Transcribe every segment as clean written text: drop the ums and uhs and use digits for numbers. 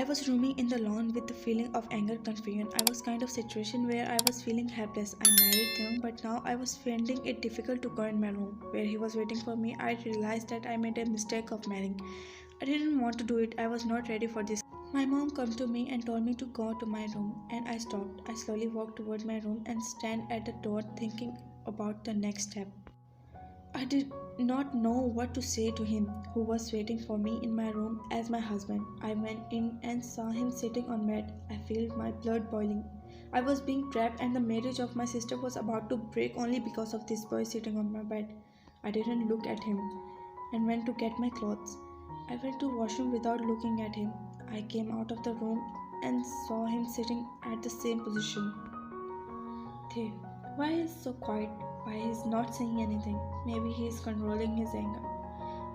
was roaming in the lawn with the feeling of anger, confusion. I was kind of situation where I was feeling helpless. I married him, but now I was finding it difficult to go in my room where he was waiting for me. I realized that I made a mistake of marrying. I didn't want to do it. I was not ready for this. My mom came to me and told me to go to my room, and I stopped. I slowly walked toward my room and stand at the door thinking about the next step. I did not know what to say to him, who was waiting for me in my room as my husband. I went in and saw him sitting on bed. I felt my blood boiling. I was being trapped and the marriage of my sister was about to break only because of this boy sitting on my bed. I didn't look at him and went to get my clothes. I went to washroom without looking at him. I came out of the room and saw him sitting at the same position. Hey, why is so quiet? Why he's not saying anything? Maybe he is controlling his anger.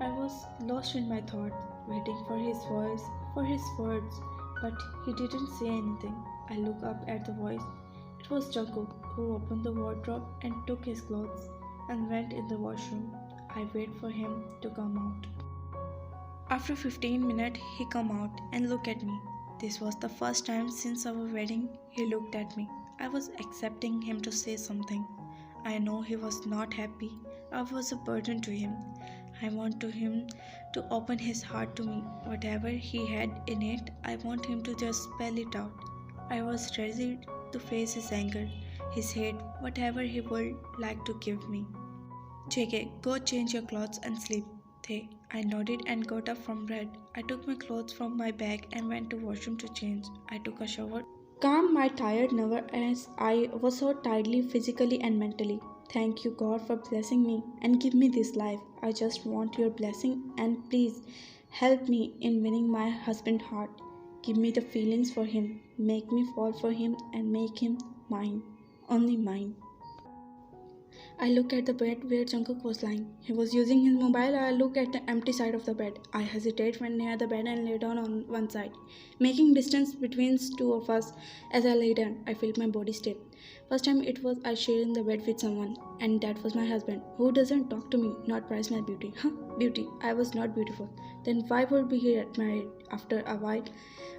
I was lost in my thoughts, waiting for his voice, for his words, but he didn't say anything. I looked up at the voice. It was Jungkook, who opened the wardrobe and took his clothes and went in the washroom. I waited for him to come out. After 15 minutes, he came out and looked at me. This was the first time since our wedding he looked at me. I was expecting him to say something. I know he was not happy. I was a burden to him. I wanted him to open his heart to me. Whatever he had in it, I want him to just spell it out. I was ready to face his anger, his hate, whatever he would like to give me. JK, go change your clothes and sleep. Hey, I nodded and got up from bed. I took my clothes from my bag and went to washroom to change. I took a shower, calmed my tired nerve as I was so tiredly physically and mentally. Thank you God for blessing me and give me this life. I just want your blessing and please help me in winning my husband's heart. Give me the feelings for him. Make me fall for him and make him mine. Only mine. I looked at the bed where Jungkook was lying. He was using his mobile. I looked at the empty side of the bed. I hesitated when near the bed and lay down on one side, making distance between two of us. As I lay down, I felt my body stiff. First time it was I sharing the bed with someone, and that was my husband, who doesn't talk to me, not prize my beauty. Beauty. I was not beautiful. Then why would we get married? After a while,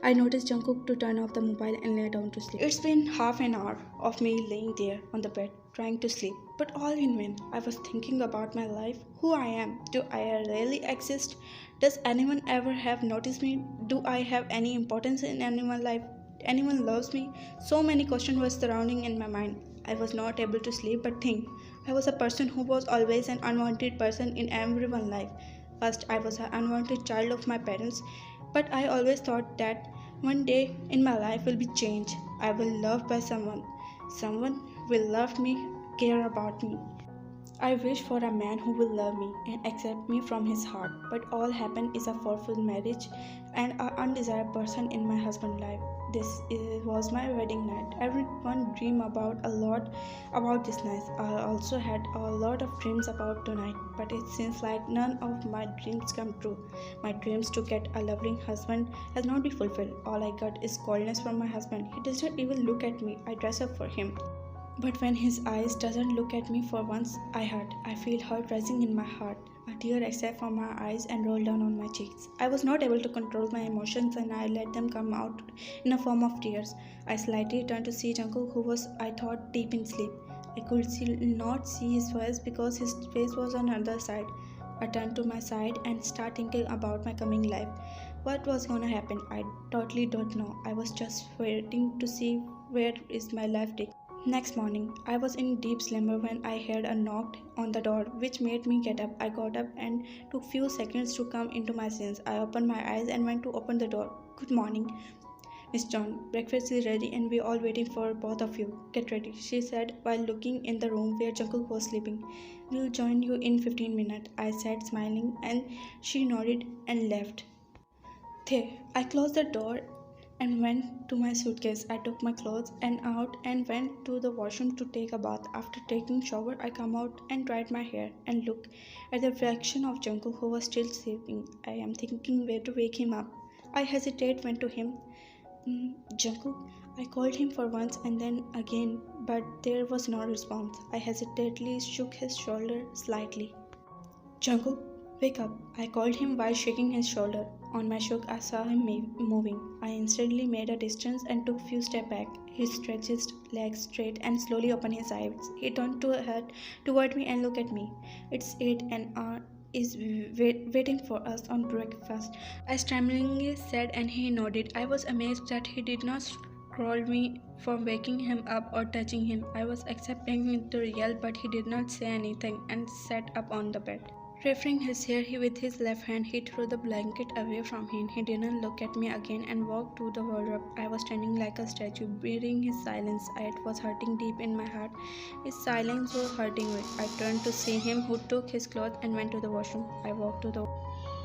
I noticed Jungkook to turn off the mobile and lay down to sleep. It's been half an hour of me laying there on the bed, trying to sleep, but all in vain. I was thinking about my life, who I am. Do I really exist? Does anyone ever have noticed me? Do I have any importance in anyone's life? Anyone loves me? So many questions were surrounding in my mind. I was not able to sleep but think. I was a person who was always an unwanted person in everyone's life. First, I was an unwanted child of my parents, but I always thought that one day in my life will be changed. I will loved by someone. Someone will love me, care about me. I wish for a man who will love me and accept me from his heart, but all happened is a forceful marriage and an undesired person in my husband's life. Was my wedding night. Everyone dreamed about a lot about this night. I also had a lot of dreams about tonight, but it seems like none of my dreams come true. My dreams to get a loving husband has not been fulfilled. All I got is coldness from my husband. He doesn't even look at me. I dress up for him. But when his eyes doesn't look at me for once, I hurt. I feel hurt rising in my heart. A tear escaped from my eyes and rolled down on my cheeks. I was not able to control my emotions and I let them come out in a form of tears. I slightly turned to see Jungkook, who was, I thought, deep in sleep. I could not see his face because his face was on the other side. I turned to my side and started thinking about my coming life. What was gonna happen? I totally don't know. I was just waiting to see where is my life taking. Next morning, I was in deep slumber when I heard a knock on the door, which made me get up. I got up and took few seconds to come into my sense. I opened my eyes and went to open the door. Good morning, Miss John. Breakfast is ready and we're all waiting for both of you. Get ready, she said while looking in the room where Jungkook was sleeping. We'll join you in 15 minutes, I said smiling, and she nodded and left. There, I closed the door and went to my suitcase. I took my clothes and out and went to the washroom to take a bath. After taking shower, I come out and dried my hair and looked at the reflection of Jungkook, who was still sleeping. I am thinking where to wake him up. I hesitate, went to him. Jungkook, I called him for once and then again, but there was no response. I hesitantly shook his shoulder slightly. Jungkook, Wake up, I called him while shaking his shoulder. On my shock, I saw him moving. I instantly made a distance and took few steps back. He stretched his legs straight and slowly opened his eyes. He turned toward me and looked at me. It's 8 and is waiting for us on breakfast. I stammeringly said and he nodded. I was amazed that he did not scold me for waking him up or touching him. I was expecting him to yell, but he did not say anything and sat up on the bed. Referring his hair with his left hand, he threw the blanket away from him. He didn't look at me again and walked to the wardrobe. I was standing like a statue, breathing his silence. It was hurting deep in my heart. His silence was hurting me. I turned to see him, who took his clothes and went to the washroom. I walked to the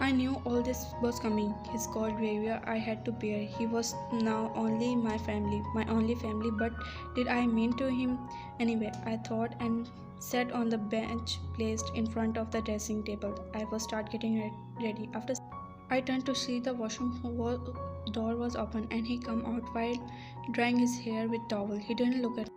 I knew all this was coming. His cold behavior I had to bear. He was now only my only family. But did I mean to him? Anyway, I thought and sat on the bench placed in front of the dressing table. I was start getting ready. After I turned to see the washroom door was open and he come out while drying his hair with towel. He didn't look at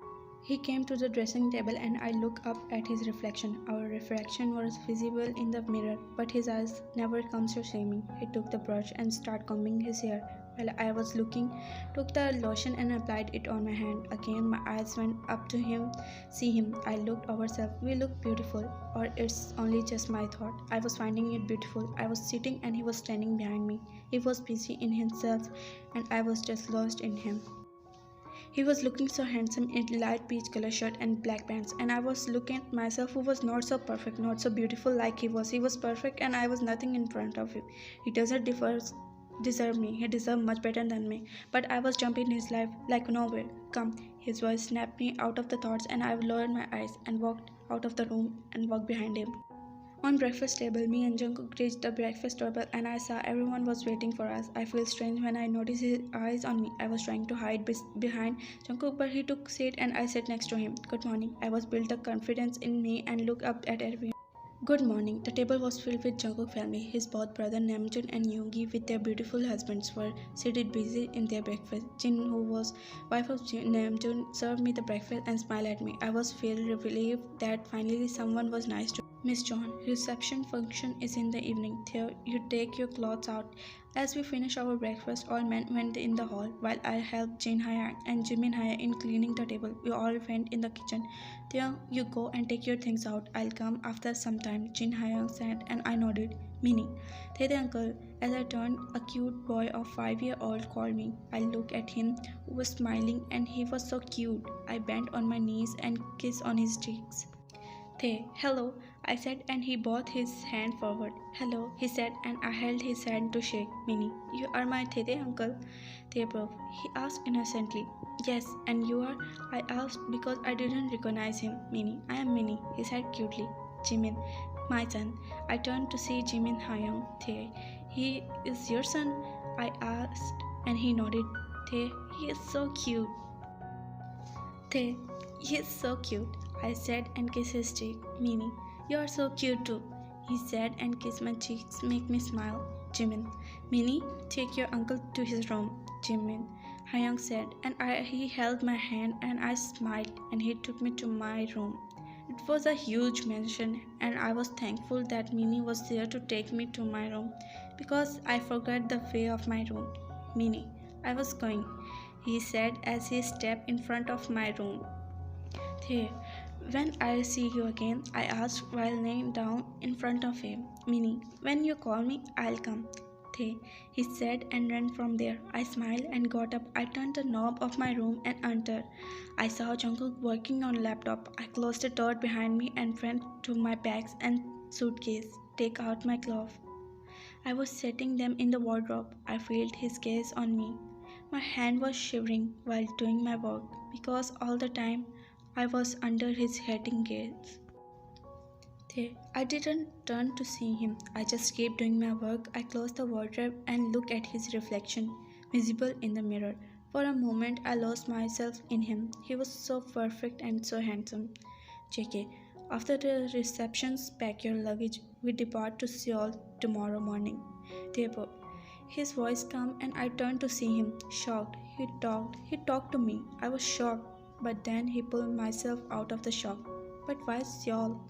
He came to the dressing table and I looked up at his reflection. Our reflection was visible in the mirror, but his eyes never comes to see me. He took the brush and started combing his hair. While I was looking, took the lotion and applied it on my hand. Again, my eyes went up to see him. I looked ourselves. We looked beautiful, or it's only just my thought. I was finding it beautiful. I was sitting and he was standing behind me. He was busy in himself, and I was just lost in him. He was looking so handsome in light peach color shirt and black pants, and I was looking at myself who was not so perfect, not so beautiful like he was. He was perfect and I was nothing in front of him. He doesn't deserve me. He deserved much better than me. But I was jumping in his life like nowhere. Come, his voice snapped me out of the thoughts and I lowered my eyes and walked out of the room and walked behind him. On breakfast table, me and Jungkook reached the breakfast table and I saw everyone was waiting for us. I felt strange when I noticed his eyes on me. I was trying to hide behind Jungkook, but he took seat and I sat next to him. Good morning. I was built the confidence in me and looked up at everyone. Good morning. The table was filled with Jungkook family. His both brother Namjin and Yoongi with their beautiful husbands were seated busy in their breakfast. Jin, who was wife of Namjoon, served me the breakfast and smiled at me. I was feeling relieved that finally someone was nice to me. Miss John, reception function is in the evening. Theo, you take your clothes out. As we finished our breakfast, all men went in the hall, while I helped Jin Haya and Jimin Haya in cleaning the table. We all went in the kitchen. Theo, you go and take your things out. I'll come after some time, Jin Haya said, and I nodded. Meaning, Tete uncle, as I turned, a cute boy of 5-year-old called me. I looked at him, who was smiling, and he was so cute. I bent on my knees and kissed on his cheeks. Te, hello, I said, and he brought his hand forward. Hello, he said, and I held his hand to shake. Minnie, you are my Tete uncle? Te broke. He asked innocently. Yes, and you are? I asked because I didn't recognize him. Minnie, I am Minnie, he said cutely. Jimin, my son. I turned to see Jimin Hyung. Te, he is your son? I asked, and he nodded. Te, he is so cute. Te, he is so cute, I said and kissed his cheek. Minnie, you are so cute too, he said and kissed my cheeks, make me smile. Jimin, Minnie, take your uncle to his room. Jimin, Hyung said, and he held my hand and I smiled and he took me to my room. It was a huge mansion and I was thankful that Minnie was there to take me to my room because I forgot the way of my room. Minnie, I was going, he said as he stepped in front of my room. There, when I'll see you again, I asked while laying down in front of him. Minnie, when you call me, I'll come. There, he said and ran from there. I smiled and got up. I turned the knob of my room and entered. I saw Jungkook working on a laptop. I closed the door behind me and went to my bags and suitcase. Take out my glove. I was setting them in the wardrobe. I felt his gaze on me. My hand was shivering while doing my work because all the time I was under his hating gaze. I didn't turn to see him. I just kept doing my work. I closed the wardrobe and looked at his reflection, visible in the mirror. For a moment, I lost myself in him. He was so perfect and so handsome. JK, after the receptions, pack your luggage. We depart to Seoul tomorrow morning. Therefore, his voice calm and I turned to see him, shocked. He talked to me. I was shocked. But then he pulled myself out of the shock. But why Seoul?